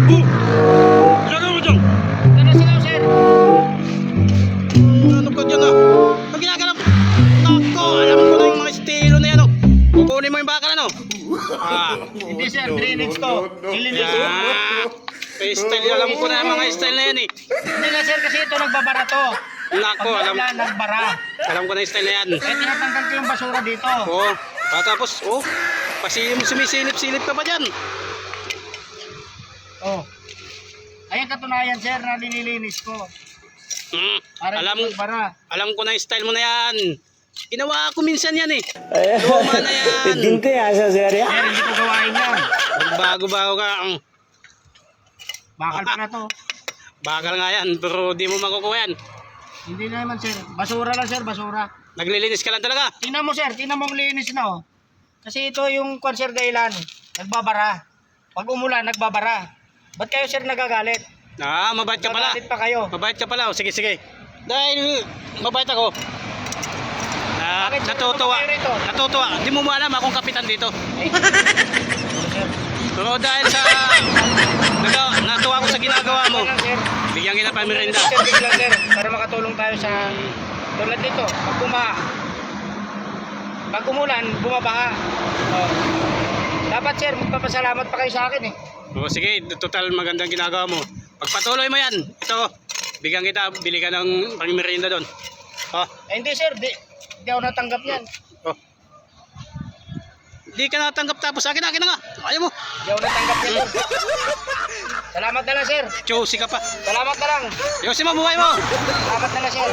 Ginagawa mo dyan? Ano sila, sir? Ano ka dyan ah? Pag ginagawa mo, nako, alam ko na yung mga estilo na yan oh. Kukunin mo yung bakal ano? Hindi, sir. Drainage to. Nilinis ko. Style, alam ko na yung mga style na yan eh. Hindi na, sir, kasi ito nagbabara to. Nako, Pag wala, nagbara. alam ko na yung style na yan. Kaya tinatanggal ko yung basura dito. Oo, tapos, sumisilip-silip ka pa dyan. Oh. Ayan katunayan, sir, na nililinis ko. Para Alam, hindi magbara. alam ko na yung style mo na yan. Ginawa ko minsan yan eh. Luma na yan. Dinte asa sir ya. Sir, hindi ko gawain yan. Bago-bago ka. Bakal pa na to. Bakal nga yan, pero di mo makukuha yan. Hindi na naman, sir. Basura lang, sir, basura. Naglilinis ka lang talaga. Tingnan mo, sir. Tingnan mo ang linis na, oh. Kasi ito yung sir dahilan. Nagbabara. Pag umulan, nagbabara. Ba't kayo, sir, nagagalit? Mabait ka pala. Nagagalit pa kayo. Mabait ka pala. O, sige, sige. Dahil mabait ako. Bakit, sir? Natutuwa. Ano ba kayo rito? Natutuwa. Di mo alam akong kapitan dito. Eh. Sir. Pero dahil sa natuwa ko sa ginagawa mo, Lang, sir. bigyan kita pa merienda. Sir, biglang, sir. Para makatulong tayo sa tulad dito. Pag bumaha. Pag umulan, bumabaha. Oh. Dapat, sir, magpapasalamat pa kayo sa akin eh. O, sige, total magandang ginagawa mo. Pagpatuloy mo yan. Ito, bigyan kita, bili ka ng pang-merienda doon. Oh, Eh, hindi, sir. Di ako natanggap yan. oh. Di ka natanggap tapos akin na nga. Ayaw mo. Di ako natanggap yan, sir. Salamat na lang, sir. Chosi ka pa. Salamat na lang. Yosi mo, buhay mo. Salamat na lang, sir.